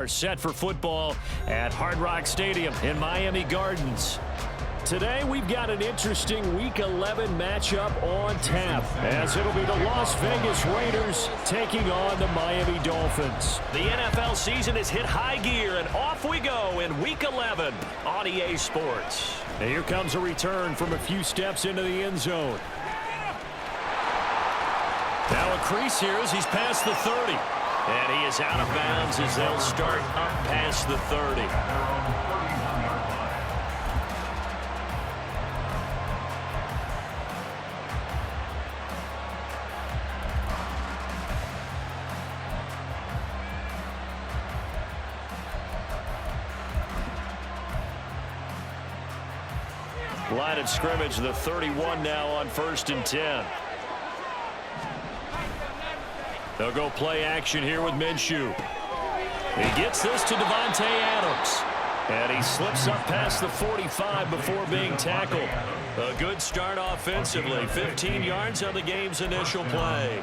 Are set for football at Hard Rock Stadium in Miami Gardens. Today we've got an interesting Week 11 matchup on tap, as it'll be the Las Vegas Raiders taking on the Miami Dolphins. The NFL season has hit high gear, and off we go in Week 11 on EA Sports. And here comes a return from a few steps into the end zone. Now a crease here as he's past the 30. And he is out of bounds as they'll start up past the 30. Line of scrimmage, the 31 now on 1st and 10. They'll go play action here with Minshew. He gets this to Devontae Adams. And he slips up past the 45 before being tackled. A good start offensively. 15 yards on the game's initial play.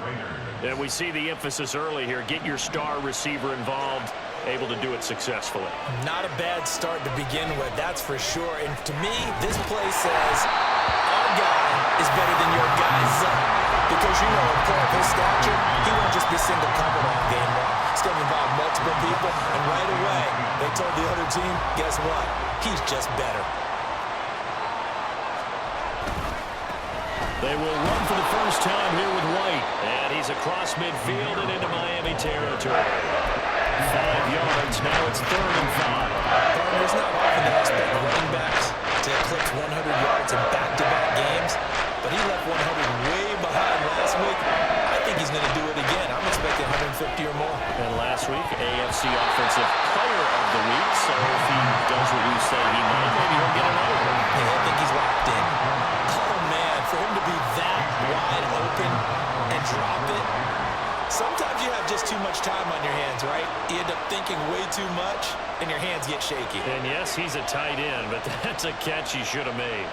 And we see the emphasis early here. Get your star receiver involved. Able to do it successfully. Not a bad start to begin with, that's for sure. And to me, this play says our guy is better than your guy. Because, you know, in play of his stature, he won't just be single covered on game one. It's going to involve multiple people, and right away, they told the other team, guess what? He's just better. They will run for the first time here with White. And he's across midfield and into Miami territory. 5 yards, now it's 3rd and 5. There's not often that expect running backs to eclipse 100 yards in back-to-back games, but he left 100 way behind last week. I think he's going to do it again. I'm expecting 150 or more. And last week, AFC Offensive Player of the Week, so if he does what we say he might, maybe he'll get another one. Yeah, I think he's locked in. Oh, man, for him to be that wide open and drop it, sometimes you have just too much time on your hands, right? You end up thinking way too much, and your hands get shaky. And yes, he's a tight end, but that's a catch he should have made.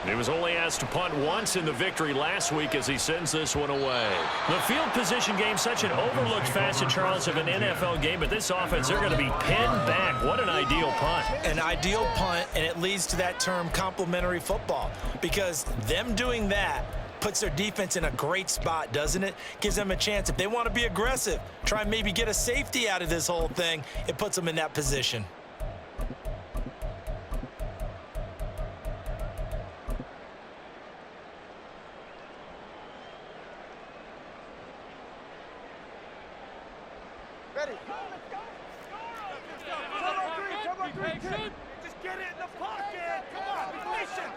He was only asked to punt once in the victory last week as he sends this one away. The field position game, such an overlooked facet, Charles, of an NFL game, but this offense, they're going to be pinned back. What an ideal punt. An ideal punt, and it leads to that term complementary football, because them doing that puts their defense in a great spot, doesn't it? Gives them a chance. If they want to be aggressive, try and maybe get a safety out of this whole thing, it puts them in that position. Ready? Let's go. Turbo three. Just get it in the pocket. Come on, be patient.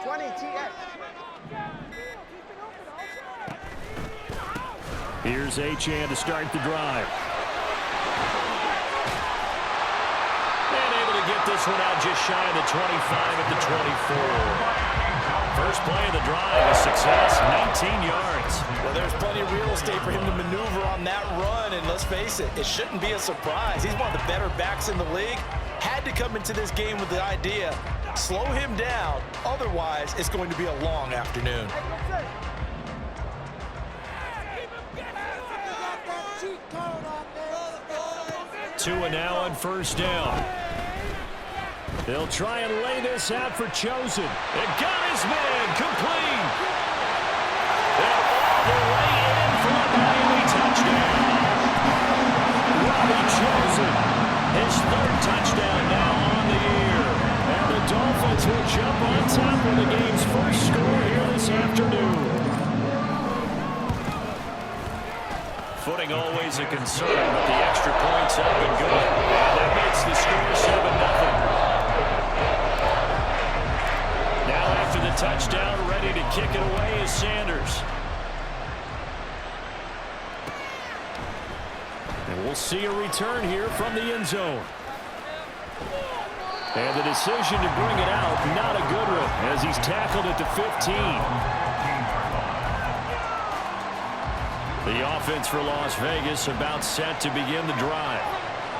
20 TX. Here's Achane to start the drive. And able to get this one out just shy of the 25 at the 24. First play of the drive, a success, 19 yards. Well, there's plenty of real estate for him to maneuver on that run, and let's face it, it shouldn't be a surprise. He's one of the better backs in the league. Had to come into this game with the idea, slow him down, otherwise it's going to be a long afternoon. Tua now on 1st down. They'll try and lay this out for Chosen. It got his man complete. And all the way in for a Miami touchdown. Robbie Chosen, his 3rd touchdown now on the year. And the Dolphins will jump on top of the game's first score here this afternoon. Footing always a concern, but the extra point's up and good. And that makes the score 7-0. Now after the touchdown, ready to kick it away is Sanders. And we'll see a return here from the end zone. And the decision to bring it out, not a good one, as he's tackled at the 15. The offense for Las Vegas about set to begin the drive.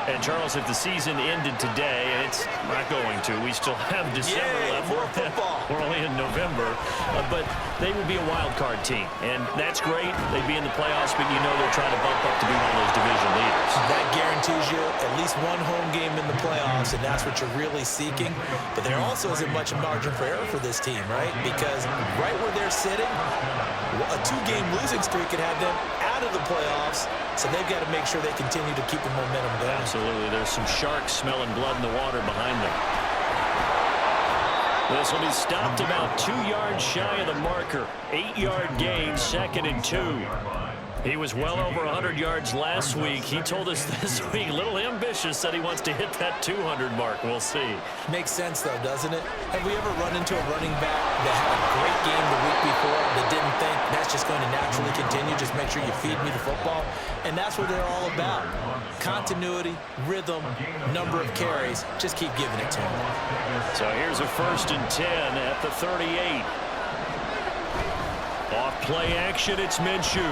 And, Charles, if the season ended today, and it's not going to, we still have December left. More football. We're only in November. But they would be a wild card team. And that's great. They'd be in the playoffs, but you know they're trying to bump up to be one of those division leaders. That guarantees you at least one home game in the playoffs, and that's what you're really seeking. But there also isn't much margin for error for this team, right? Because right where they're sitting, a 2-game losing streak could have them out of the playoffs, so they've got to make sure they continue to keep the momentum going. Absolutely. There's some sharks smelling blood in the water behind them. This will be stopped about 2 yards shy of the marker. 8-yard gain, 2nd and 2. He was well over 100 yards last week. He told us this week, a little ambitious, said he wants to hit that 200 mark. We'll see. Makes sense, though, doesn't it? Have we ever run into a running back that had a great game the week before that didn't think that's just going to naturally continue? Just make sure you feed me the football. And that's what they're all about. Continuity, rhythm, number of carries. Just keep giving it to him. So here's a 1st and 10 at the 38. Off play action, it's Minshew.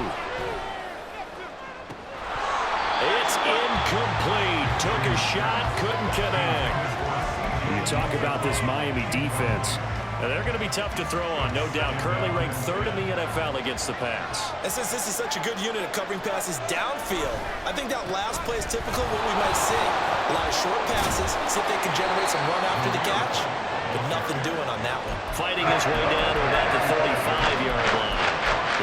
It's incomplete. Took a shot, couldn't connect. You talk about this Miami defense. Now, they're going to be tough to throw on, no doubt. Currently ranked 3rd in the NFL against the pass. And since this is such a good unit of covering passes downfield, I think that last play is typical of what we might see. A lot of short passes, see if they can generate some run after the catch, but nothing doing on that one. Fighting his way down to about the 35-yard line.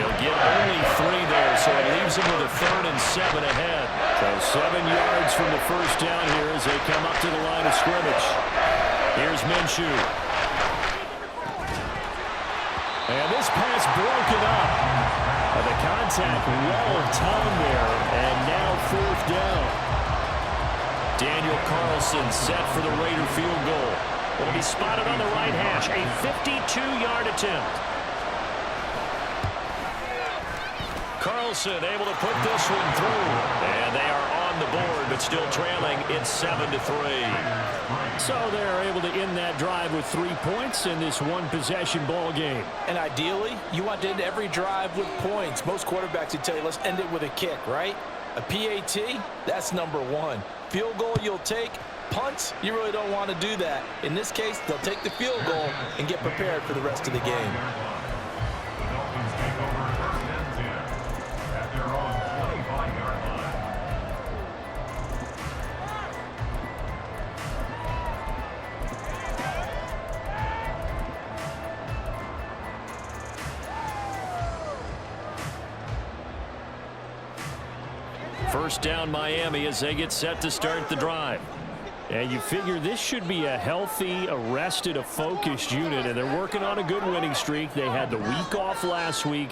He'll get only 3 there, so it leaves him with a 3rd and 7 ahead. So 7 yards from the first down here as they come up to the line of scrimmage. Here's Minshew. And this pass broken up. The contact well timed there, and now 4th down. Daniel Carlson set for the Raider field goal. It'll be spotted on the right hash. A 52-yard attempt. Carlson able to put this one through. And they are on the board, but still trailing. It's 7-3. So they're able to end that drive with 3 points in this one-possession ball game. And ideally, you want to end every drive with points. Most quarterbacks would tell you, let's end it with a kick, right? A PAT, that's number 1. Field goal you'll take. Punts, you really don't want to do that. In this case, they'll take the field goal and get prepared for the rest of the game. First down Miami as they get set to start the drive. And you figure this should be a healthy, a focused unit, and they're working on a good winning streak. They had the week off last week.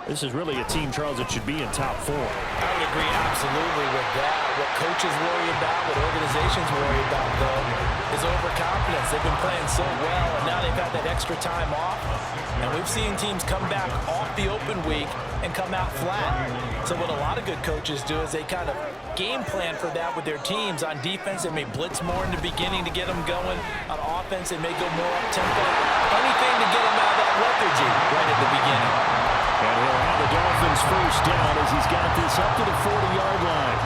This is really a team, Charles, that should be in top 4. I would agree absolutely with that. What coaches worry about, what organizations worry about, though, is overconfidence. They've been playing so well, and now they've had that extra time off. And we've seen teams come back off the open week and come out flat. So what a lot of good coaches do is they kind of game plan for that with their teams. On defense, they may blitz more in the beginning to get them going. On offense, they may go more up-tempo. Anything to get them out of that lethargy right at the beginning. And he'll have the Dolphins first down as he's got this up to the 40-yard line.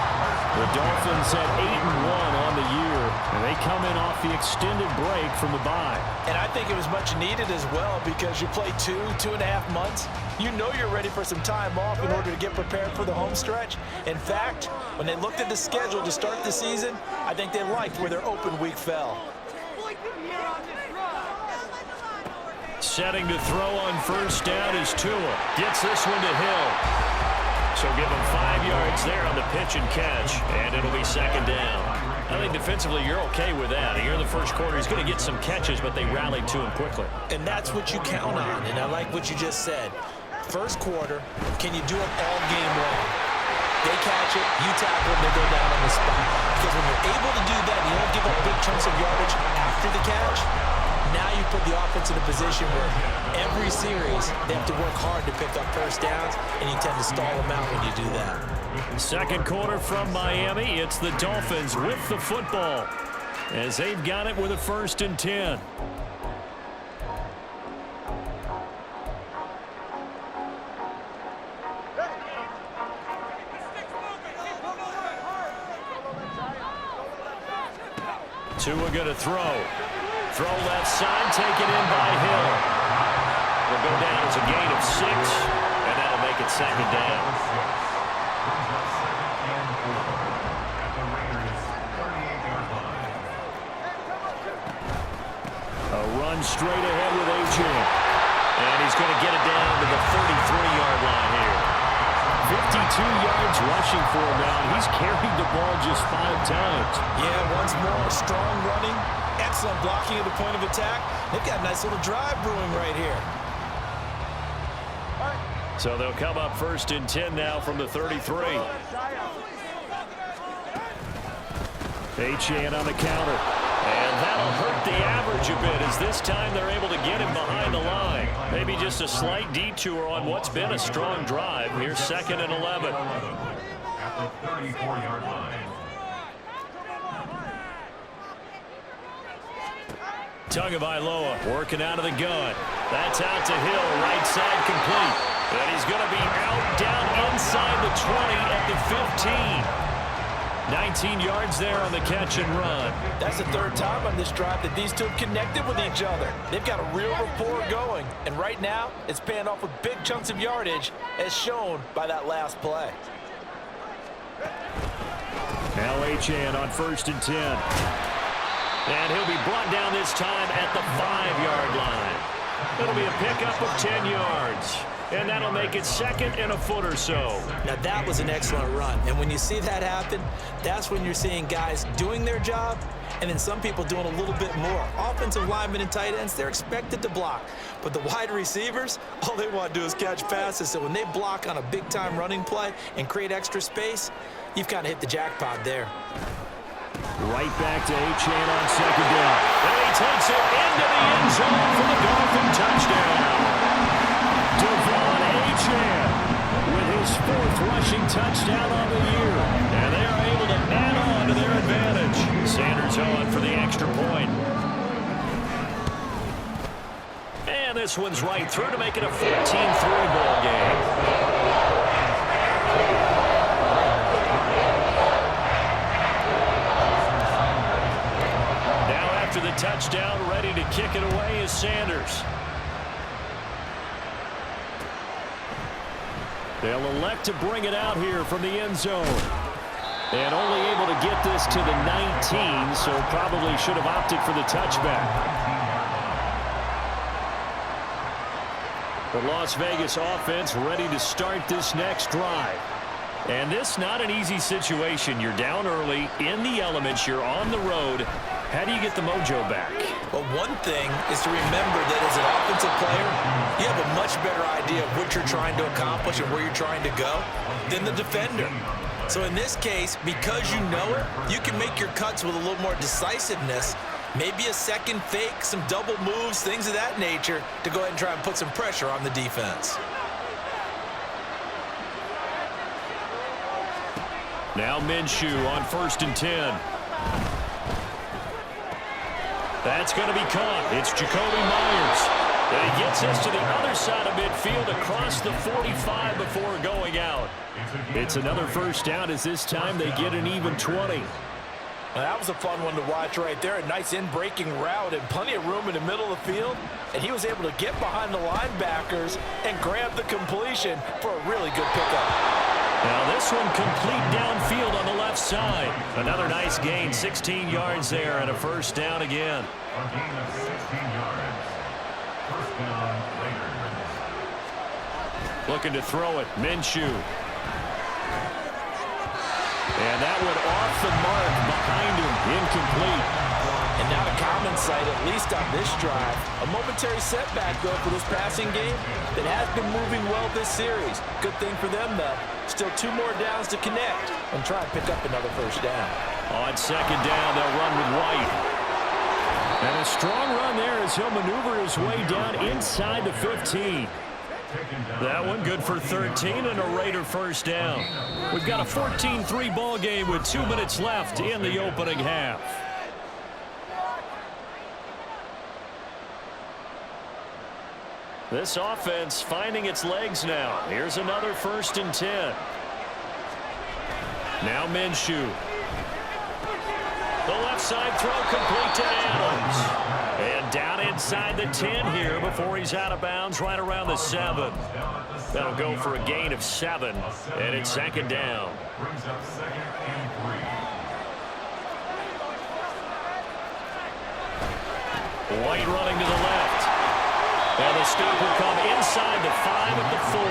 The Dolphins at 8-1 on the year, and they come in off the extended break from the bye. And I think it was much needed as well because you play 2.5 months. You know you're ready for some time off in order to get prepared for the home stretch. In fact, when they looked at the schedule to start the season, I think they liked where their open week fell. Setting to throw on first down is Tua. Gets this one to Hill. So give him 5 yards there on the pitch and catch, and it'll be second down. I think defensively you're okay with that. Here in the first quarter, he's going to get some catches, but they rallied to him quickly. And that's what you count on, and I like what you just said. First quarter, can you do it all game long? They catch it, you tackle them, they go down on the spot. Because when you're able to do that, you don't give up big chunks of yardage after the catch. Now you put the offense in a position where every series they have to work hard to pick up first downs, and you tend to stall them out when you do that. Second quarter from Miami. It's the Dolphins with the football as they've got it with a 1st and 10. Tua going to throw. Throw left side, taken in by Hill. Will go down as a gain of 6, and that'll make it second down. A run straight ahead with A-Chain. And he's going to get it down to the 33-yard line here. 52 yards rushing for him now. He's carried the ball just 5 times. Yeah, once more, strong running, excellent blocking at the point of attack. They've got a nice little drive brewing right here. So they'll come up 1st and 10 now from the 33. A-Chain on the counter. And that'll hurt the average a bit as this time they're able to get him behind the line. Maybe just a slight detour on what's been a strong drive. Here's 2nd and 11. At the 34-yard line. Tagovailoa working out of the gun. That's out to Hill, right side complete. And he's going to be out down inside the 20 at the 15. 19 yards there on the catch and run. That's the 3rd time on this drive that these two have connected with each other. They've got a real rapport going. And right now, it's paying off with big chunks of yardage, as shown by that last play. Now A-Chain on 1st and 10. And he'll be brought down this time at the 5-yard line. It'll be a pickup of 10 yards. And that'll make it 2nd and a foot or so. Now, that was an excellent run. And when you see that happen, that's when you're seeing guys doing their job and then some people doing a little bit more. Offensive linemen and tight ends, they're expected to block. But the wide receivers, all they want to do is catch passes. So when they block on a big-time running play and create extra space, you've kind of hit the jackpot there. Right back to A-Chain on 2nd down. And he takes it into the end zone for the Dolphin touchdown. Devon A-Chain with his 4th rushing touchdown on the year. And they are able to add on to their advantage. Sanders on for the extra point. And this one's right through to make it a 14-3 ball game. Now after the touchdown, ready to kick it away is Sanders. They'll elect to bring it out here from the end zone. And only able to get this to the 19, so probably should have opted for the touchback. The Las Vegas offense ready to start this next drive. And this not an easy situation. You're down early, in the elements, you're on the road. How do you get the mojo back? Well, one thing is to remember that as an offensive player, you have a much better idea of what you're trying to accomplish and where you're trying to go than the defender. So in this case, because you know it, you can make your cuts with a little more decisiveness, maybe a second fake, some double moves, things of that nature, to go ahead and try and put some pressure on the defense. Now Minshew on 1st and 10. That's going to be caught. It's Jacoby Myers. And he gets us to the other side of midfield across the 45 before going out. It's another 1st down as this time they get an even 20. Now, that was a fun one to watch right there. A nice in-breaking route and plenty of room in the middle of the field. And he was able to get behind the linebackers and grab the completion for a really good pickup. Now this one complete downfield on the left side. Another nice gain, 16 yards there and a 1st down again. A gain of 16 yards. 1st down, Raiders. Looking to throw it, Minshew. And that one off the mark behind him, incomplete. And not a common sight, at least on this drive. A momentary setback, though, for this passing game that has been moving well this series. Good thing for them, though. Still 2 more downs to connect and try and pick up another 1st down. On 2nd down, they'll run with White. And a strong run there as he'll maneuver his way down inside the 15. That one good for 13 and a Raider 1st down. We've got a 14-3 ball game with 2 minutes left in the opening half. This offense finding its legs now. Here's another 1st and 10. Now Minshew. The left side throw complete to Adams. And down inside the 10 here before he's out of bounds right around the 7. That'll go for a gain of 7, and it's second down. Brings up second and 3. White running to the left. And the stop will come inside the 5 at the 4.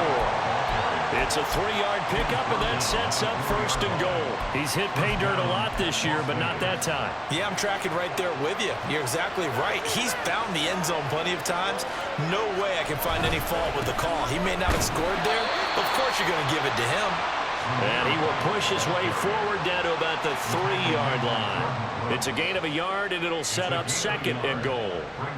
It's a 3-yard pickup, and that sets up first and goal. He's hit pay dirt a lot this year, but not that time. Yeah, I'm tracking right there with you. You're exactly right. He's found the end zone plenty of times. No way I can find any fault with the call. He may not have scored there. Of course you're going to give it to him. And he will push his way forward down to about the 3-yard line. It's a gain of a yard, and it'll set up second and goal.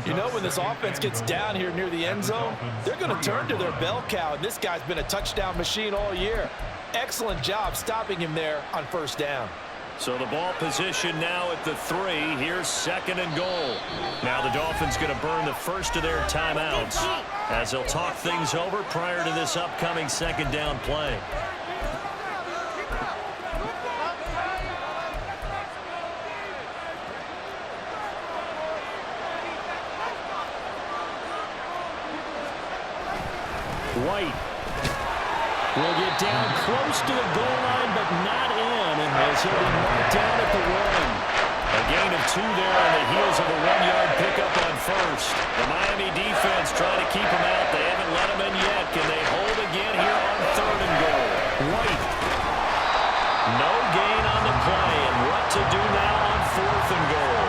You know, when this offense gets down here near the end zone, they're going to turn to their bell cow, and this guy's been a touchdown machine all year. Excellent job stopping him there on first down. So the ball position now at the 3. Here's second and goal. Now the Dolphins going to burn the first of their timeouts as they'll talk things over prior to this upcoming second down play. White will get down close to the goal line, but not in, and as he'll be marked down at the 1. A gain of 2 there on the heels of a 1-yard pickup on first. The Miami defense trying to keep him out. They haven't let him in yet. Can they hold again here on third and goal? White. No gain on the play, and what to do now on fourth and goal?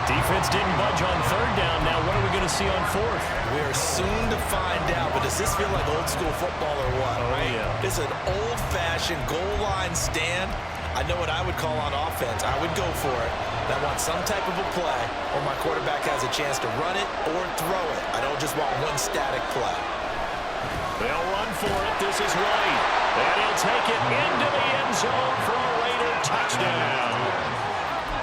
Defense didn't budge on third down. Now what are we going to see on fourth? We're soon to find out, but does this feel like old school football or what? Oh, right? yeah. It's an old-fashioned goal line stand. I know what I would call on offense. I would go for it. And I want some type of a play where my quarterback has a chance to run it or throw it. I don't just want one static play. They'll run for it. This is White. And he'll take it into the end zone for a Raider touchdown.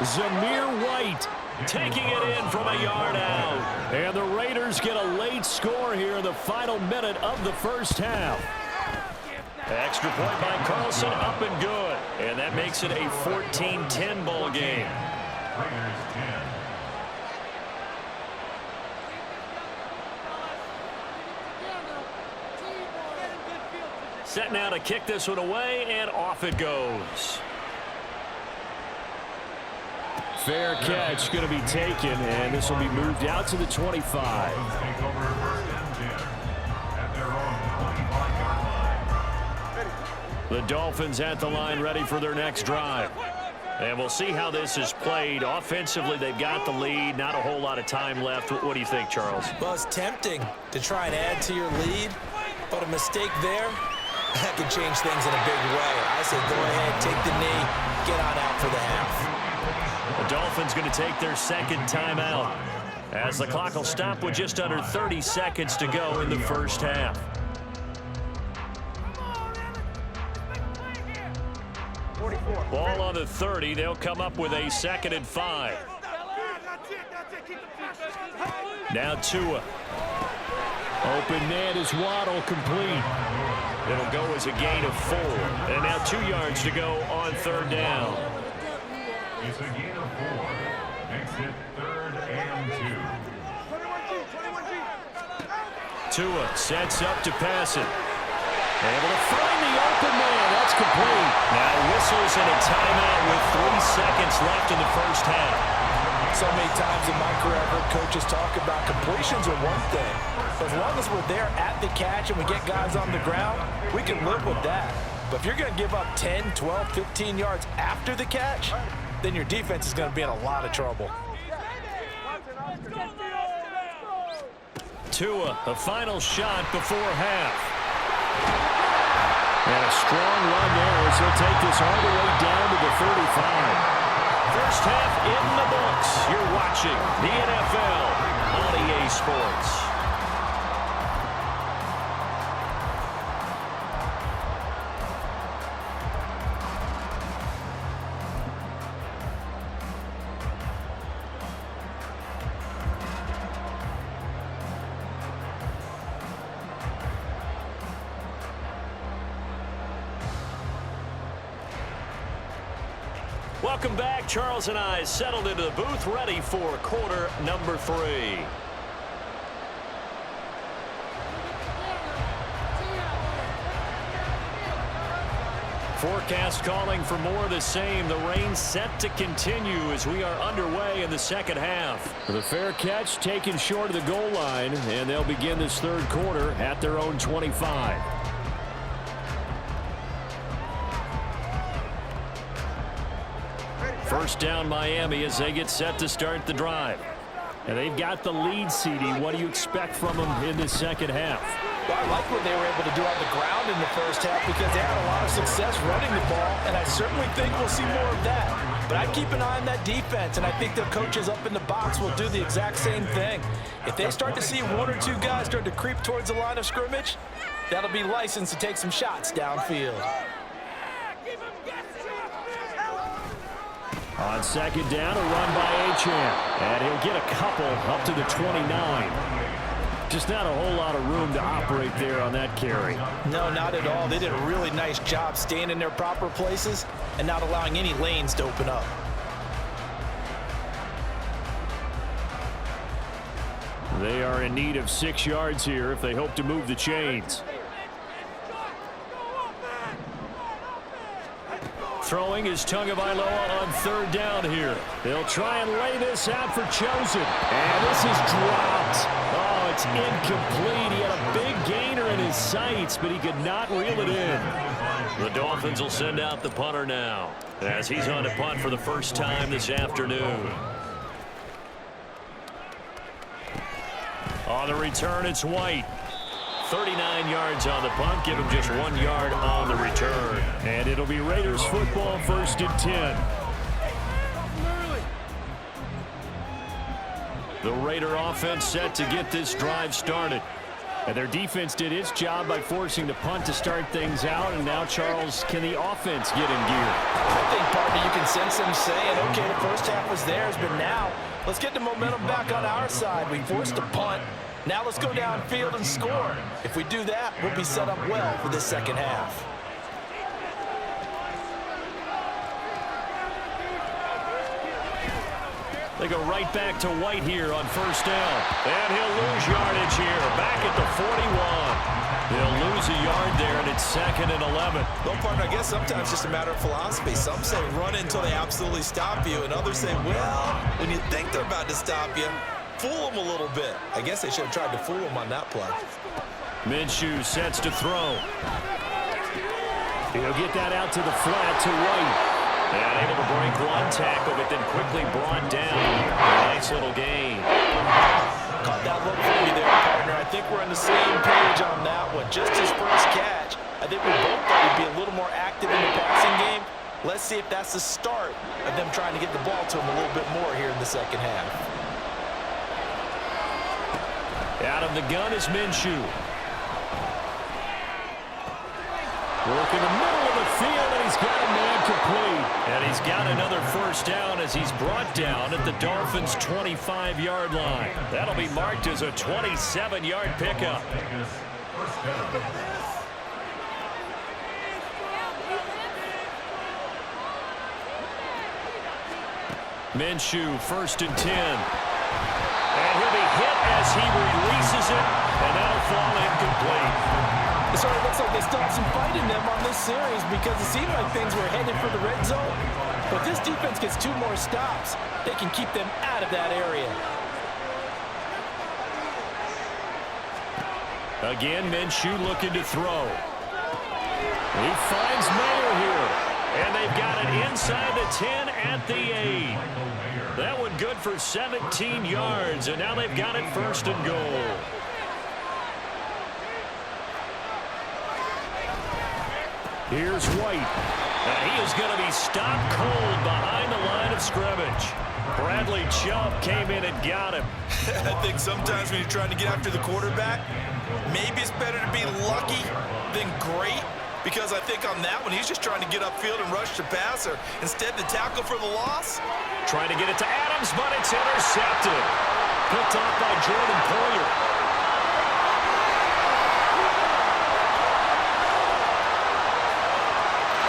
Zamir White taking it in from a yard out. And the Raiders get a late score here in the final minute of the first half. Extra point by Carlson, up and good. And that makes it a 14-10 ball game. Raiders 10. Set now to kick this one away, and off it goes. Fair catch going to be taken, and this will be moved out to the 25. Take over first and 10 at their own 25-yard line. The Dolphins at the line ready for their next drive. And we'll see how this is played. Offensively, they've got the lead. Not a whole lot of time left. What do you think, Charles? Well, it's tempting to try and add to your lead, but a mistake there, that could change things in a big way. I say go ahead, take the knee, get on out for the half. The Dolphins going to take their second timeout as the clock will stop with just under 30 seconds to go in the first half. Ball on the 30. They'll come up with a 2nd and 5. Now Tua. Open man is Waddle, complete. It'll go as a gain of 4. And now 2 yards to go on third down. It's a gain of 4. Makes it 3rd and 2. Tua sets up to pass it. Able to find the open man. That's complete. Now whistles and a timeout with 3 seconds left in the first half. So many times in my career, I've heard coaches talk about completions are one thing. But as long as we're there at the catch and we get guys on the ground, we can live with that. But if you're going to give up 10, 12, 15 yards after the catch, then your defense is going to be in a lot of trouble. Tua, a final shot before half. And a strong run there as he'll take this all the way down to the 35. First half in the books. You're watching the NFL on EA Sports. Welcome back. Charles and I settled into the booth, ready for quarter number 3. Forecast calling for more of the same. The rain set to continue as we are underway in the second half. The fair catch taken short of the goal line, and they'll begin this third quarter at their own 25. First down Miami as they get set to start the drive. And they've got the lead, CD. What do you expect from them in this second half? Well, I like what they were able to do on the ground in the first half because they had a lot of success running the ball, and I certainly think we'll see more of that. But I keep an eye on that defense, and I think their coaches up in the box will do the exact same thing. If they start to see 1 or 2 guys start to creep towards the line of scrimmage, that'll be licensed to take some shots downfield. On second down, a run by Achane. And he'll get a couple up to the 29. Just not a whole lot of room to operate there on that carry. No, not at all. They did a really nice job staying in their proper places and not allowing any lanes to open up. They are in need of 6 yards here if they hope to move the chains. Throwing is Tagovailoa on third down here. They'll try and lay this out for Chosen. And this is dropped. Oh, it's incomplete. He had a big gainer in his sights, but he could not reel it in. The Dolphins will send out the punter now as he's on to punt for the first time this afternoon. On the return, it's White. 39 yards on the punt, give him just 1 yard on the return. And it'll be Raiders football, first and 10. The Raider offense set to get this drive started. And their defense did its job by forcing the punt to start things out. And now, Charles, can the offense get in gear? I think, partner, you can sense them saying, okay, the first half was theirs, but now let's get the momentum back on our side. We forced a punt. Now let's go downfield and score. If we do that, we'll be set up well for this second half. They go right back to White here on first down. And he'll lose yardage here, back at the 41. They'll lose a yard there, and it's 2nd and 11. Well, partner, I guess sometimes it's just a matter of philosophy. Some say run until they absolutely stop you, and others say, well, when you think they're about to stop you, fool them a little bit. I guess they should have tried to fool them on that play. Minshew sets to throw. He'll get that out to the flat to White. And able to break one tackle, but then quickly brought down. Nice little gain. Caught that look for you there, partner. I think we're on the same page on that one. Just his first catch. I think we both thought he'd be a little more active in the passing game. Let's see if that's the start of them trying to get the ball to him a little bit more here in the second half. Out of the gun is Minshew. Working the middle of the field, and he's got a man complete. And he's got another first down as he's brought down at the Dolphins' 25-yard line. That'll be marked as a 27-yard pickup. Minshew, 1st and 10. And he'll be hit as he releases it, and that'll fall incomplete. It sort of looks like they still have some fight in them on this series because it seemed like things were headed for the red zone. But this defense gets 2 more stops. They can keep them out of that area. Again, Minshew looking to throw. He finds Mayer here. And they've got it inside the 10 at the 8. That one good for 17 yards. And now they've got it 1st and goal. Here's White. And he is going to be stopped cold behind the line of scrimmage. Bradley Chubb came in and got him. I think sometimes when you're trying to get after the quarterback, maybe it's better to be lucky than great. Because I think on that one, he's just trying to get upfield and rush the passer. Instead, the tackle for the loss. Trying to get it to Adams, but it's intercepted. Picked off by Jordan Poyer.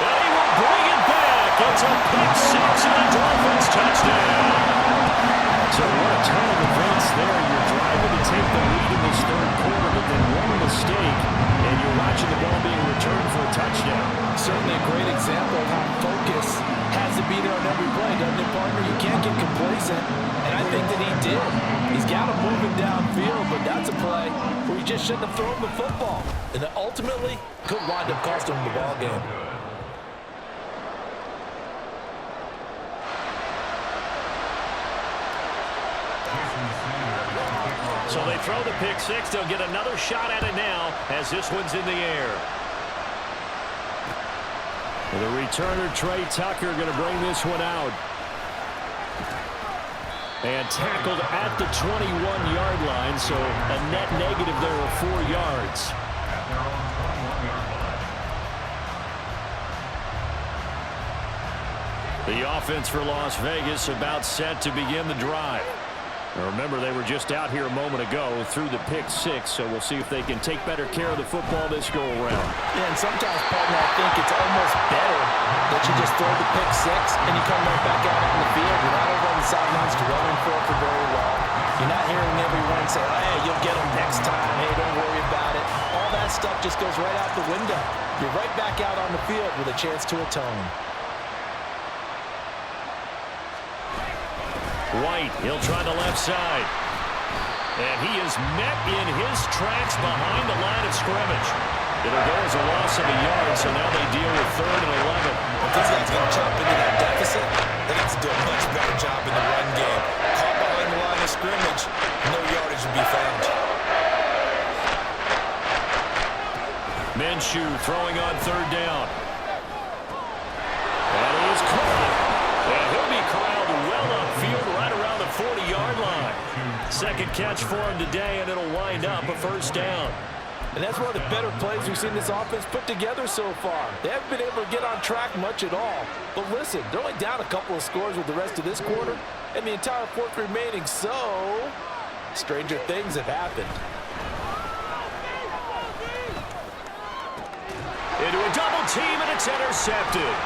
And he will bring it back, and It's a pick six and a Dolphins touchdown. So what a turn of events there. You're driving to take the lead in this third quarter, but then one mistake, and you're watching the ball being returned for a touchdown. Certainly a great example of how focus has to be there on every play, doesn't it, partner? You can't get complacent, and I think that he did. He's got him moving downfield, but that's a play where he just shouldn't have thrown the football. And that ultimately could wind up costing him the ball game. So they throw the pick six. They'll get another shot at it now as this one's in the air. The returner, Trey Tucker, going to bring this one out. And tackled at the 21-yard line, so a net negative there of 4 yards. At their own 21-yard line. The offense for Las Vegas about set to begin the drive. Now remember, they were just out here a moment ago through the pick six, so we'll see if they can take better care of the football this go-around. Yeah, and sometimes, partner, I think it's almost better that you just throw the pick six and you come right back out on the field. You're not over on the sidelines dwelling for it for very long. You're not hearing everyone say, oh, hey, you'll get them next time. Hey, don't worry about it. All that stuff just goes right out the window. You're right back out on the field with a chance to atone. White, he'll try the left side. And he is met in his tracks behind the line of scrimmage. It'll go as a loss of a yard, so now they deal with 3rd and 11. If this guy's going to chop into that deficit, they have to do a much better job in the run game. Caught behind the line of scrimmage, no yardage will be found. Minshew throwing on 3rd down. And it is caught. And he'll be corralled well upfield right around the 40-yard line. Second catch for him today, and it'll wind up a 1st down. And that's one of the better plays we've seen this offense put together so far. They haven't been able to get on track much at all. But listen, they're only down a couple of scores with the rest of this quarter, and the entire 4th remaining, so stranger things have happened. Into a double team, and it's intercepted.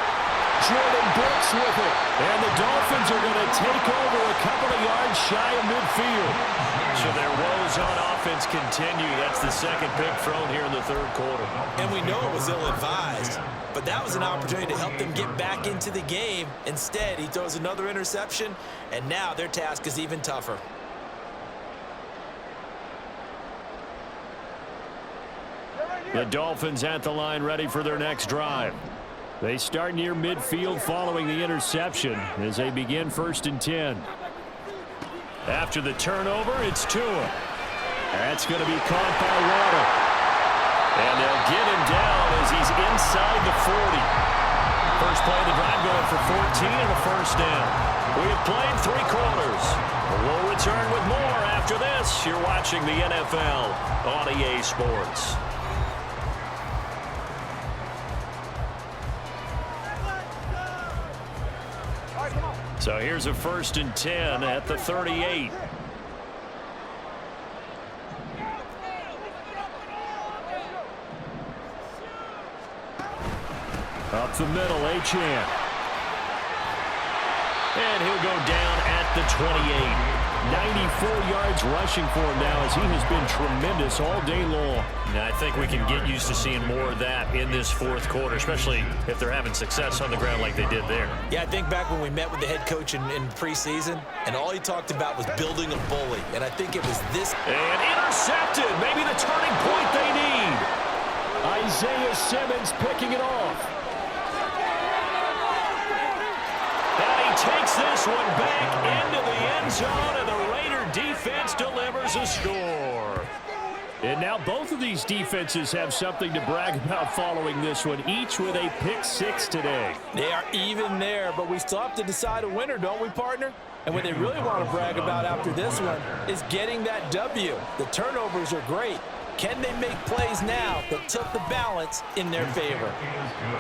Jordan Brooks with it. And the Dolphins are going to take over a couple of yards shy of midfield. So their woes on offense continue. That's the second pick thrown here in the 3rd quarter. And we know it was ill-advised, but that was an opportunity to help them get back into the game. Instead, he throws another interception, and now their task is even tougher. The Dolphins at the line ready for their next drive. They start near midfield following the interception as they begin 1st and 10. After the turnover, it's Tua. That's going to be caught by Waddle. And they'll get him down as he's inside the 40. First play of the drive going for 14 and a 1st down. We have played 3 quarters. We'll return with more after this. You're watching the NFL on EA Sports. So here's a 1st and 10 at the 38. Up the middle, Achane. And he'll go down at the 28. 94 yards rushing for him now as he has been tremendous all day long. Now, I think we can get used to seeing more of that in this 4th quarter, especially if they're having success on the ground like they did there. Yeah, I think back when we met with the head coach in preseason, and all he talked about was building a bully. And I think it was this. And intercepted. Maybe the turning point they need. Isaiah Simmons picking it off. And he takes this one back into the end zone, and the Raider defense delivers a score. And now both of these defenses have something to brag about following this one, each with a pick 6 today. They are even there, but we still have to decide a winner, don't we, partner? And what they really want to brag about after this one is getting that W. The turnovers are great. Can they make plays now that tilt the balance in their favor?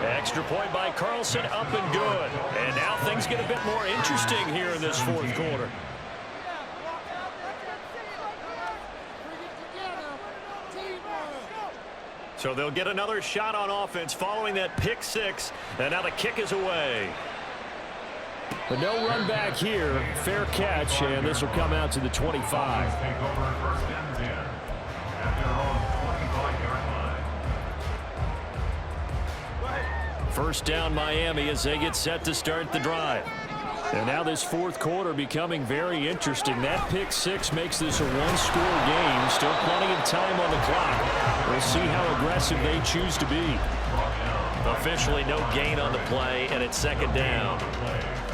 Extra point by Carlson, up and good. And now things get a bit more interesting here in this 4th quarter. So they'll get another shot on offense following that pick 6. And now the kick is away. But no run back here. Fair catch, and this will come out to the 25. Take over first and 10 at their own 25-yard line. First down Miami as they get set to start the drive. And now this fourth quarter becoming very interesting. That pick six makes this a one-score game. Still plenty of time on the clock. We'll see how aggressive they choose to be. Officially no gain on the play, and it's second down.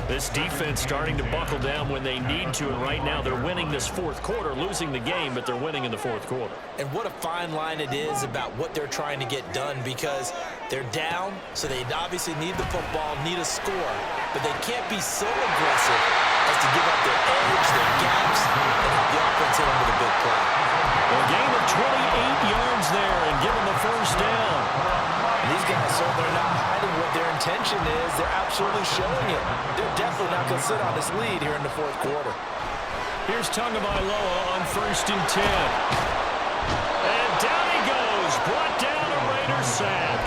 This defense starting to buckle down when they need to, and right now they're winning this fourth quarter, losing the game, but they're winning in the fourth quarter. And what a fine line it is about what they're trying to get done, because they're down, so they obviously need the football, need a score, but they can't be so aggressive as to give up their edge, their gaps, and have the offense hit them with a big play. A gain of 28 yards there and give them the first down. And these guys, so they're not hiding what their intention is. They're absolutely showing it. They're definitely not going to sit on this lead here in the fourth quarter. Here's Tagovailoa on first and 10. And down he goes. Brought down a Raider sack.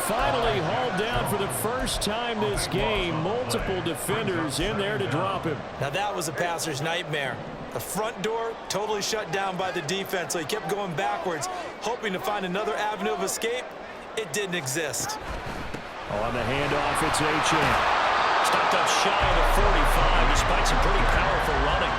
Finally hauled down for the first time this game. Multiple defenders in there to drop him. Now that was a passer's nightmare. The front door totally shut down by the defense, so he kept going backwards, hoping to find another avenue of escape. It didn't exist. On the handoff, it's H.M. Stopped up shy of the 45 despite some pretty powerful running.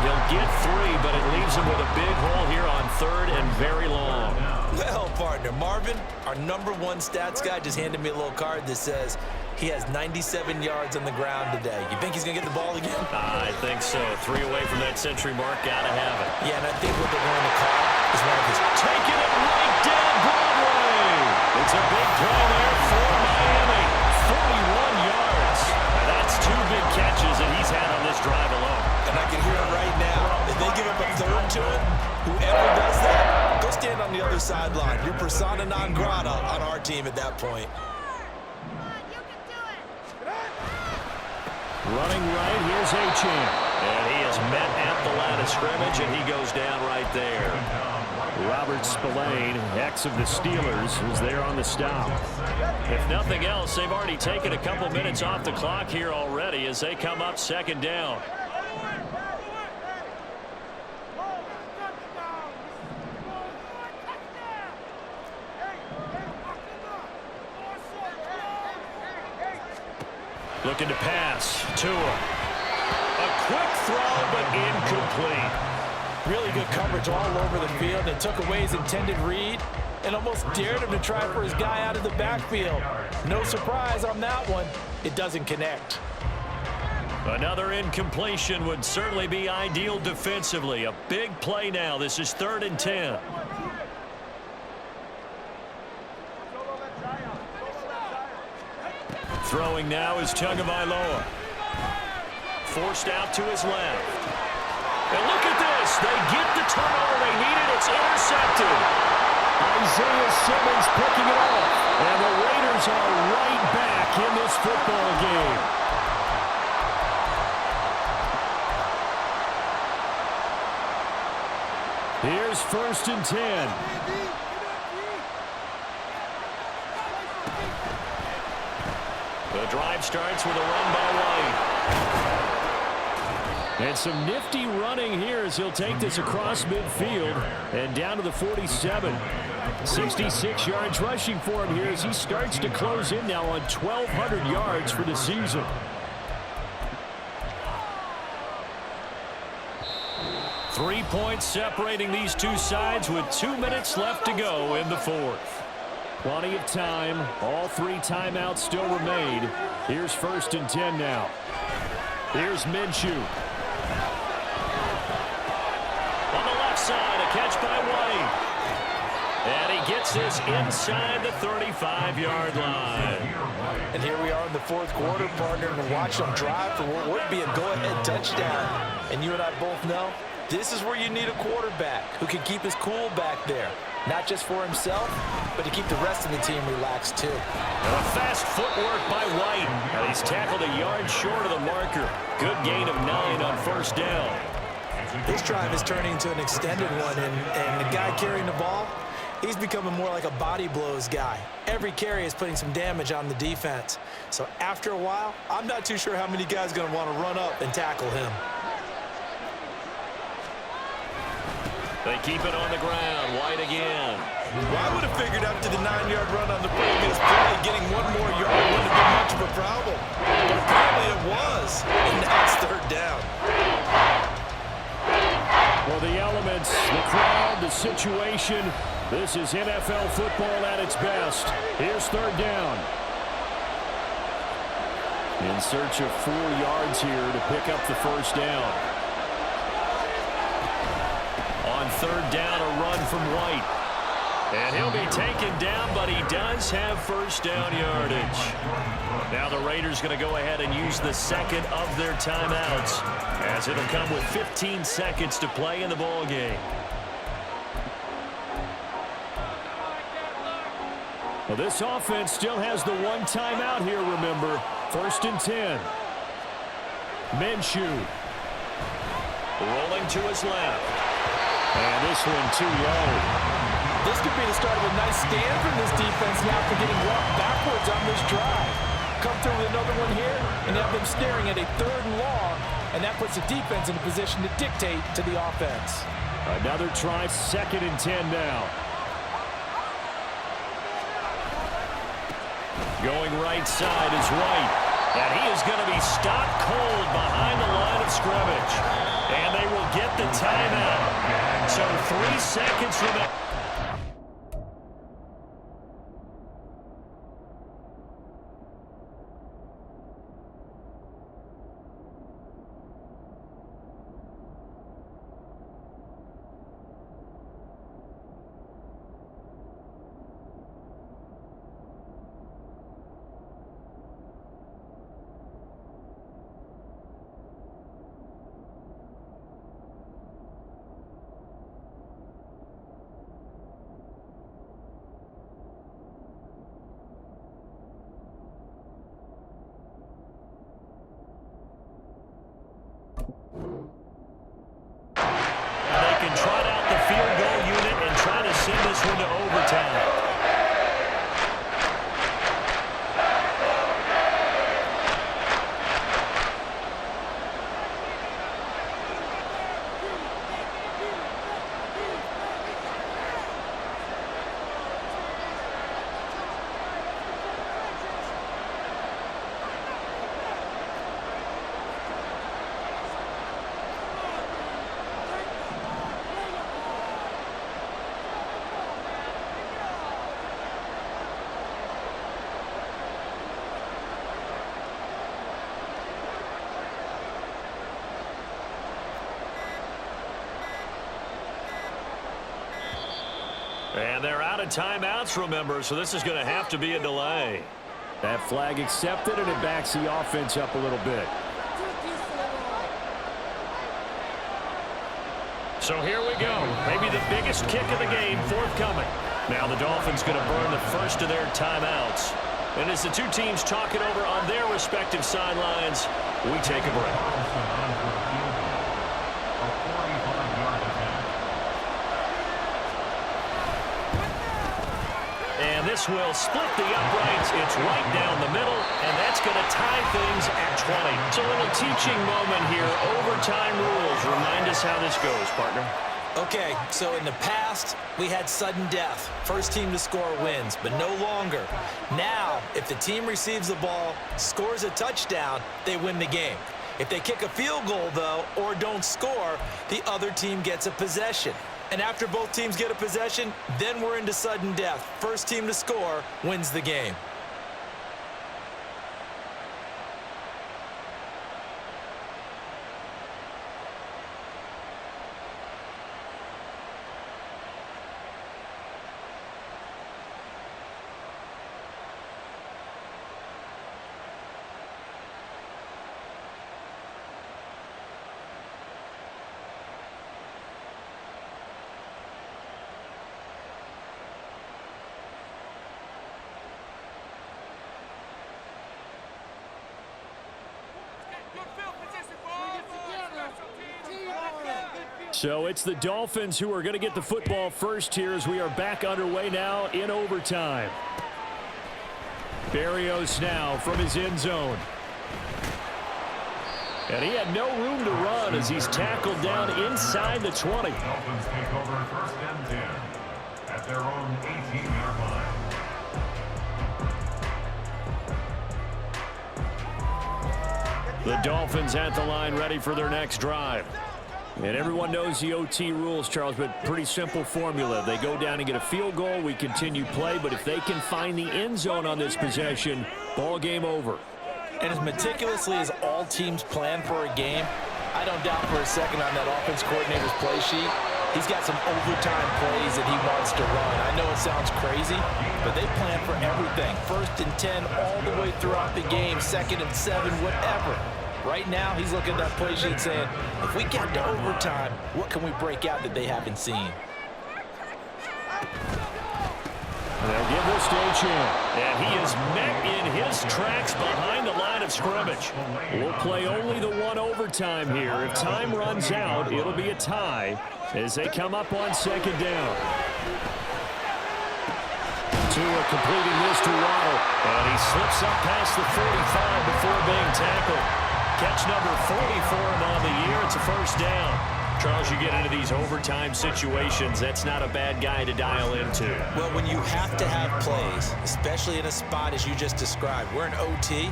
He'll get 3, but it leaves him with a big hole here on third and very long. Well, partner, Marvin, our #1 stats guy, just handed me a little card that says he has 97 yards on the ground today. You think he's going to get the ball again? I think so. 3 away from that century mark. Got to have it. Yeah, and I think what they're going to call is one of his... Taking it right down Broadway. It's a big play there for Miami. 41 yards. Now that's 2 big catches that he's had on this drive alone. And I can hear it right now. If they give up a third to him, whoever does that, go stand on the other sideline. You're persona non grata on our team at that point. Running right, here's H.M. And he is met at the line of scrimmage, and he goes down right there. Robert Spillane, ex of the Steelers, is there on the stop. If nothing else, they've already taken a couple minutes off the clock here already as they come up second down. Looking to pass. Tua. A quick throw, but incomplete. Really good coverage all over the field. It took away his intended read and almost dared him to try for his guy out of the backfield. No surprise on that one. It doesn't connect. Another incompletion would certainly be ideal defensively. A big play now. This is 3rd and 10. Throwing now is Tagovailoa. Forced out to his left. And look at this. They get the turnover they needed. It's intercepted. Isaiah Simmons picking it off. And the Raiders are right back in this football game. Here's 1st and 10. The drive starts with a run by White. And some nifty running here as he'll take this across midfield and down to the 47. 66 yards rushing for him here as he starts to close in now on 1,200 yards for the season. Three points separating these two sides with 2 minutes left to go in the fourth. Plenty of time. All 3 timeouts still remain. Here's 1st and 10 now. Here's Minshew. On the left side, a catch by White. And he gets this inside the 35-yard line. And here we are in the fourth quarter, partner, and watch them drive for what would be a go-ahead touchdown. And you and I both know this is where you need a quarterback who can keep his cool back there. Not just for himself, but to keep the rest of the team relaxed too. And a fast footwork by White. And he's tackled a yard short of the marker. Good gain of 9 on 1st down. This drive is turning into an extended one, and the guy carrying the ball, He's becoming more like a body blows guy. Every carry is putting some damage on the defense. So after a while, I'm not too sure how many guys are going to want to run up and tackle him. They keep it on the ground. White again. Well, I would have figured after the 9-yard run on the previous play, getting one more yard wouldn't have been much of a problem. But apparently it was, and now it's third down. Well, the elements, the crowd, the situation, this is NFL football at its best. Here's third down. In search of 4 yards here to pick up the first down. On third down, a run from White. And he'll be taken down, but he does have first down yardage. Now the Raiders going to go ahead and use the second of their timeouts, as it'll come with 15 seconds to play in the ball game. Well, this offense still has the one timeout here, remember. First and 10. Minshew. Rolling to his left. And this one too low. This could be the start of a nice stand from this defense now after getting walked backwards on this drive. Come through with another one here and have them staring at a 3rd and long, and that puts the defense in a position to dictate to the offense. Another try, 2nd and 10 now. Going right side is White. And he is going to be stopped cold behind the line of scrimmage. And they will get the timeout. So 3 seconds remaining. Trot out the field goal unit and try to send this one to overtime. And they're out of timeouts, remember, so this is going to have to be a delay. That flag accepted, and it backs the offense up a little bit. So here we go. Maybe the biggest kick of the game forthcoming. Now the Dolphins going to burn the first of their timeouts. And as the two teams talk it over on their respective sidelines, we take a break. And this will split the uprights. It's right down the middle, and that's going to tie things at 20. So a little teaching moment here. Overtime rules. Remind us how this goes, partner. Okay, so in the past, we had sudden death. First team to score wins, but no longer. Now, if the team receives the ball, scores a touchdown, they win the game. If they kick a field goal, though, or don't score, the other team gets a possession. And after both teams get a possession, then we're into sudden death. First team to score wins the game. So it's the Dolphins who are going to get the football first here as we are back underway now in overtime. Berrios now from his end zone. And he had no room to run as he's tackled down inside the 20. Dolphins take over first and 10 at their own 18-yard line. The Dolphins at the line ready for their next drive. And everyone knows the OT rules, Charles, but pretty simple formula. They go down and get a field goal, we continue play, but if they can find the end zone on this possession, ball game over. And as meticulously as all teams plan for a game, I don't doubt for a second on that offense coordinator's play sheet, he's got some overtime plays that he wants to run. I know it sounds crazy, but they plan for everything. 1st and 10 all the way throughout the game, 2nd and 7, whatever. Right now, he's looking at that play sheet saying, if we get to overtime, what can we break out that they haven't seen? They'll give this to H.M. And he is met in his tracks behind the line of scrimmage. We'll play only the one overtime here. If time runs out, it'll be a tie as they come up on 2nd down. Tua completing this to Waddle. And he slips up past the 45 before being tackled. Catch number 40 for him on the year. It's a first down. Charles, you get into these overtime situations, that's not a bad guy to dial into. Well, when you have to have plays, especially in a spot as you just described, we're in OT,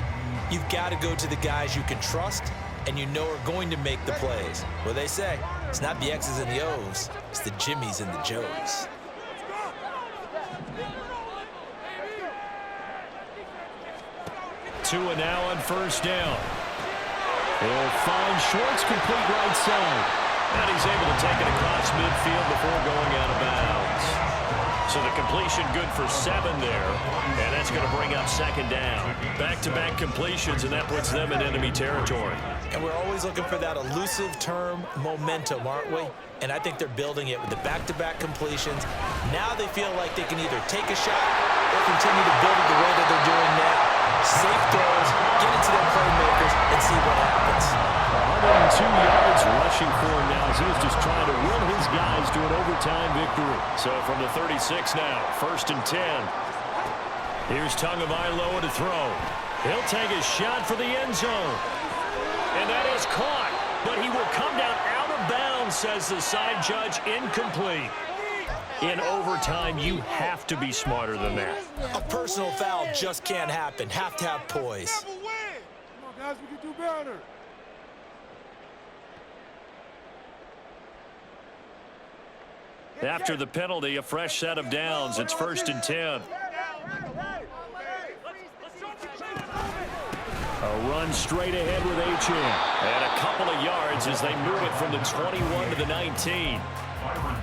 you've got to go to the guys you can trust and you know are going to make the plays. What they say, it's not the X's and the O's, it's the Jimmies and the Joes. Tua now on first down. He'll find Schwartz complete right side. And he's able to take it across midfield before going out of bounds. So the completion good for 7 there. And that's going to bring up 2nd down. Back-to-back completions, and that puts them in enemy territory. And we're always looking for that elusive term momentum, aren't we? And I think they're building it with the back-to-back completions. Now they feel like they can either take a shot or continue to build it the way that they're doing now. Safe throws, get it to their playmakers, and see what happens. 102 yards rushing for him now as he's just trying to will his guys to an overtime victory. So from the 36 now, 1st and 10. Here's Tagovailoa to throw. He'll take a shot for the end zone. And that is caught, but he will come down out of bounds, says the side judge, incomplete. In overtime, you have to be smarter than that. A personal foul just can't happen. Have to have poise. Come on, guys, we can do better. After the penalty, a fresh set of downs. It's 1st and 10. A run straight ahead with H.M. And a couple of yards as they move it from the 21 to the 19.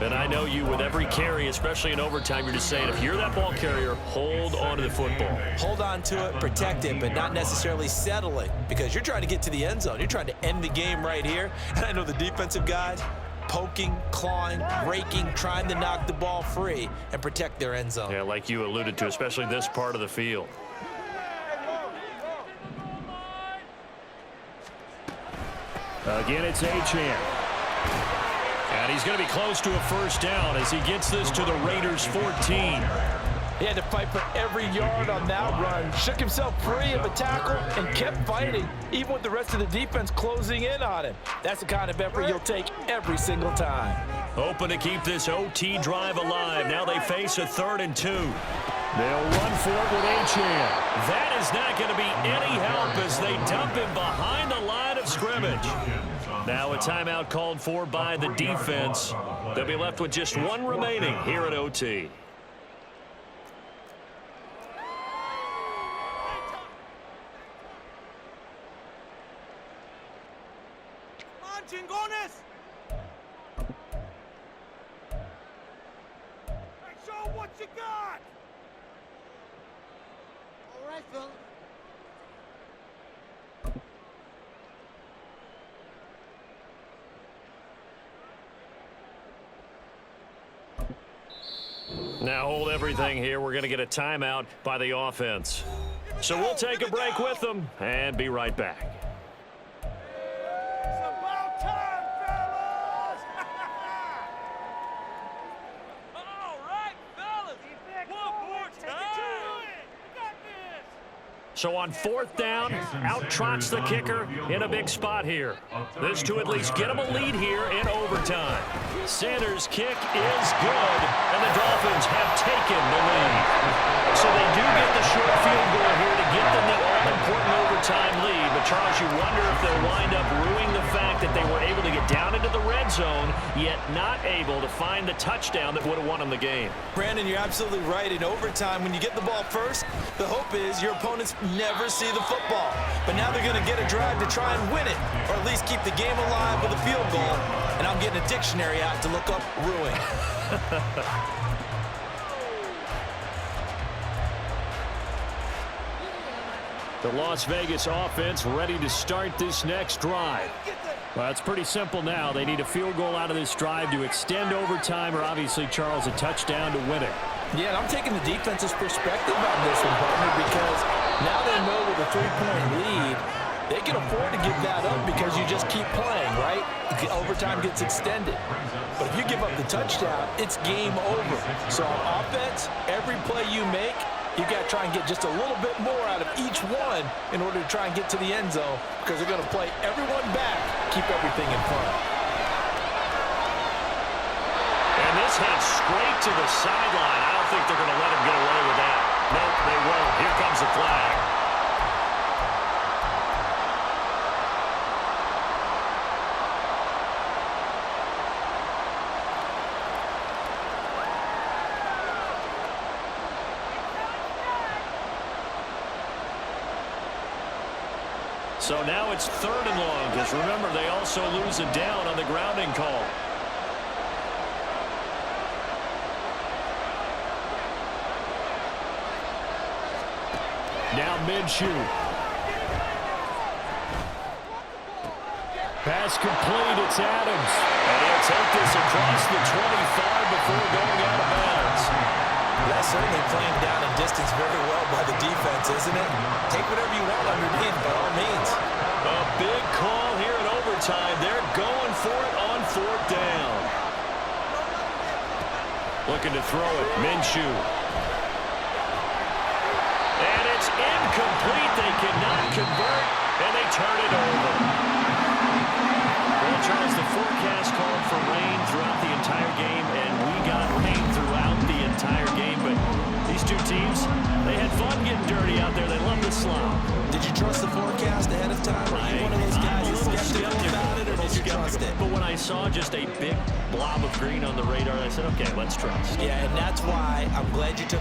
And I know you, with every carry, especially in overtime, you're just saying, if you're that ball carrier, hold on to the football. Hold on to it, protect it, but not necessarily settle it, because you're trying to get to the end zone. You're trying to end the game right here. And I know the defensive guys poking, clawing, raking, trying to knock the ball free and protect their end zone. Yeah, like you alluded to, especially this part of the field. Again, it's H.M. And he's going to be close to a first down as he gets this to the Raiders' 14. He had to fight for every yard on that run. Shook himself free of a tackle and kept fighting, even with the rest of the defense closing in on him. That's the kind of effort you'll take every single time. Hoping to keep this OT drive alive. Now they face a 3rd and 2. They'll run for it with H.M. That is not going to be any help as they dump him behind the line of scrimmage. Now a timeout called for by the defense. They'll be left with just one remaining here at OT. Come on, chingones. Hey, show 'em what you got. All right, fellas. Now hold everything here. We're going to get a timeout by the offense. So we'll take a break with them and be right back. It's about time, fellas. So on 4th down, out trots the kicker in a big spot here. This to at least get him a lead here in overtime. Sanders' kick is good, and the Dolphins have taken the lead. So they do get the short field goal here to get them the all-important overtime lead. But, Charles, you wonder if they'll wind up ruining the fact that they were able to get down into the red zone, yet not able to find the touchdown that would have won them the game. Brandon, you're absolutely right. In overtime, when you get the ball first, the hope is your opponents never see the football. But now they're going to get a drive to try and win it, or at least keep the game alive with a field goal. And I'm getting a dictionary out to look up ruin. The Las Vegas offense ready to start this next drive. Well, it's pretty simple now. They need a field goal out of this drive to extend overtime, or obviously, Charles, a touchdown to win it. Yeah, and I'm taking the defense's perspective on this one, partner, because now they know with a 3-point lead, they can afford to give that up because you just keep playing, right? Overtime gets extended. But if you give up the touchdown, it's game over. So on offense, every play you make, you got to try and get just a little bit more out of each one in order to try and get to the end zone, because they're going to play everyone back, keep everything in front. And this heads straight to the sideline. I don't think they're going to let him get away with that. Nope, they won't. Here comes the flag. So now it's 3rd and long, because remember, they also lose a down on the grounding call. Now Minshew. Pass complete, it's Adams. And he'll take this across the 25 before going out of bounds. That's certainly playing down and distance very well by the defense, isn't it? Take whatever you want underneath, by all means. A big call here in overtime. They're going for it on 4th down. Looking to throw it, Minshew. And it's incomplete. They cannot convert, and they turn it over. Well, Charles, the forecast called for rain throughout the entire game, and we got rain throughout the entire game. But these two teams, they had fun getting dirty out there. They love the slop. Did you trust the forecast ahead of time? Are you one of those guys that's skeptical about it, or did you trust it? But when I saw just a big blob of green on the radar, I said, okay, let's trust. Yeah, and that's why I'm glad you took